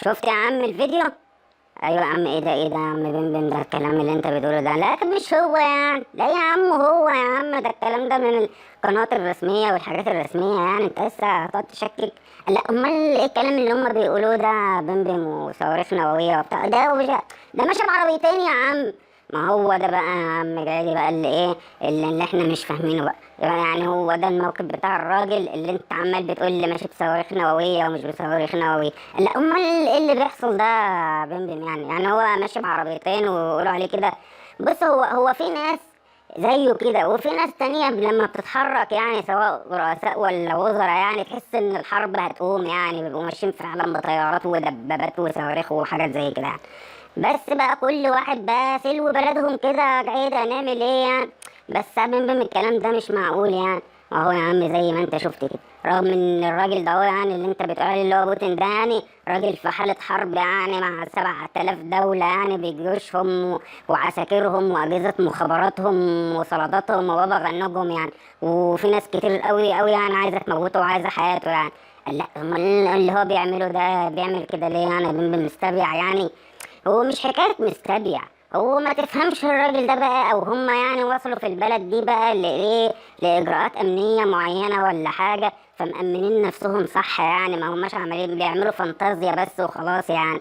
شفت يا عم الفيديو؟ ايوه يا عم، ايه ده يا عم بن ده الكلام اللي انت بتقوله ده؟ لا مش هو يعني، لا يا عم هو يا عم، ده الكلام ده من القنوات الرسميه والحاجات الرسميه يعني. انت لسه هتقعد تشكك؟ لا امال ايه الكلام اللي هم بيقولوه ده؟ بن وصواريخ نوويه وبتاع ده ده ماشي بعربيتين يا عم. ما هو ده بقى يا عم جاي بقى اللي ايه، اللي احنا مش فاهمينه بقى. يعني هو ده الموقف بتاع الراجل اللي انت عمال بتقول لي ماشي بصواريخ نوويه ومش بصواريخ نوويه. لا امال ايه اللي بيحصل ده يا بمبم؟ يعني هو ماشي بعربيتين ويقولوا عليه كده. بص، هو في ناس زيه كده، وفي ناس تانية لما بتتحرك يعني سواء رؤساء ولا وزراء يعني تحس ان الحرب هتقوم، يعني بيبقوا ماشيين فعلا بطيارات ودبابات وصواريخ وحاجات زي كده يعني. بس بقى كل واحد بقى سلو بلدهم كده بعيد، هنعمل ايه يعني؟ بس بم الكلام ده مش معقول يعني. اهو يا عم زي ما انت شفت كده، رغم ان الراجل ده هو يعني اللي انت بتقول عليه اللي هو بوتين ده يعني راجل في حالة حرب يعني مع 7000 دولة يعني بجيوشهم وعساكرهم وأجهزة مخابراتهم وسلطاتهم وبابا غنوجهم يعني. وفي ناس كتير قوي قوي يعني عايزة تموته وعايزة حياته يعني. لا امال اللي هو بيعمله ده بيعمل كده ليه يعني؟ مستبيع يعني. هو مش حكاية مستبيع، هو ما تفهمش الراجل ده بقى، او هم يعني وصلوا في البلد دي بقى لايه، لاجراءات امنيه معينه ولا حاجه، فمأمنين نفسهم صح يعني، ما هماش عمالين بيعملوا فانتازيا بس وخلاص يعني.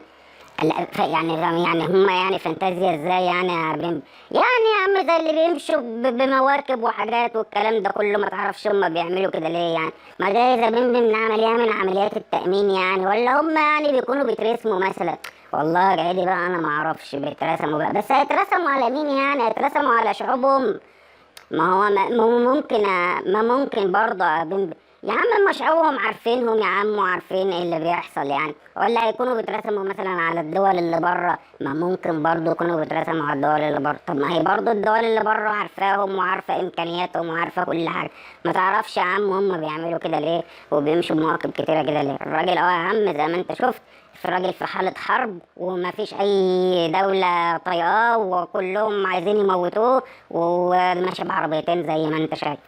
لا يعني هم يعني فانتازيا ازاي يعني يا بيم؟ يعني يا عم زي اللي بيمشوا بمواكب وحاجات والكلام ده كله، ما تعرفش هم بيعملوا كده ليه يعني؟ ما ده اذا بيم من عمليه من عمليات التأمين يعني، ولا هم يعني بيكونوا بيترسموا مثلا؟ والله عادي بقى، انا ما اعرفش بيترسموا بقى، بس هيترسموا على مين يعني؟ هيترسموا على شعوبهم. ما هو ممكن، ما ممكن برضه يا عم مشروعهم عارفينهم يا عم وعارفين ايه اللي بيحصل يعني، ولا هيكونوا بيترسموا مثلا على الدول اللي بره؟ ما ممكن برضه يكونوا بيترسموا على الدول اللي بره. طب ما هي برضه الدول اللي بره عارفاهم وعارفه امكانياتهم وعارفه كل حاجه، ما تعرفش يا عم هم بيعملوا كده ليه وبيمشوا بمواقف كتيره كده ليه؟ الراجل اه يا عم زي ما انت شفت، في راجل في حالة حرب وما فيش أي دولة طايقاه وكلهم عايزين يموتوه وماشي بعربيتين زي ما أنت شايف.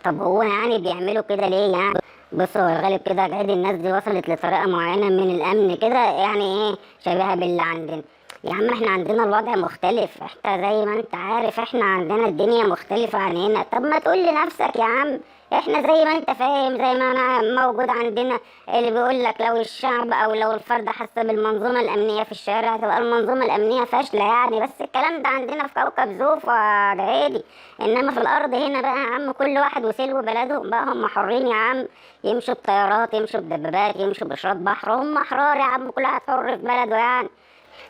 طب هو يعني بيعملوا كده ليه يعني؟ بص هو الغالب كده عادي، الناس دي وصلت لطريقة معينة من الأمن كده يعني إيه، شبيهة باللي عندنا. يا عم احنا عندنا الوضع مختلف، احنا زي ما انت عارف احنا عندنا الدنيا مختلفة عن هنا. طب ما تقول لنفسك يا عم، احنا زي ما انت فاهم زي ما انا موجود عندنا اللي بيقول لك لو الشعب او لو الفرد حس بالمنظومة الامنية في الشارع تبقى المنظومة الامنية فاشلة يعني. بس الكلام ده عندنا في كوكب زوفة عادي، انما في الارض هنا بقى يا عم كل واحد وسلو بلدهم بقى، هم حرين يا عم، يمشوا بطيارات يمشوا بدبابات يمشوا بشراط بحر، هم احرار يا عم، كل واحد حر في بلده يعني.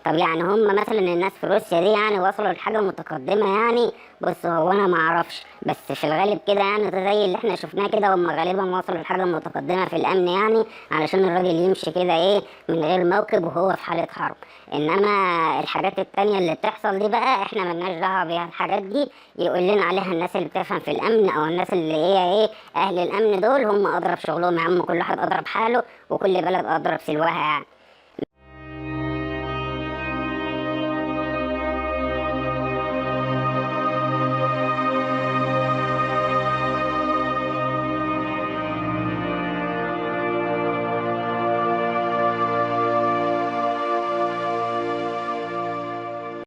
طب يعني هم مثلا الناس في روسيا دي يعني وصلوا لحاجة متقدمة يعني؟ بص هو انا ما اعرفش، بس في الغالب كده يعني ده زي اللي احنا شفناه كده، هم غالبا وصلوا لحاجة متقدمة في الامن يعني، علشان الراجل يمشي كده ايه من غير موكب وهو في حالة حرب. انما الحاجات التانية اللي بتحصل دي بقى احنا ملناش دعوة بيها، الحاجات دي يقول لنا عليها الناس اللي بتفهم في الامن، او الناس اللي هي ايه اهل الامن دول، هم اضرب شغلهم يا عم، كل واحد اضرب حاله وكل بلد اضرب سلوها يعني.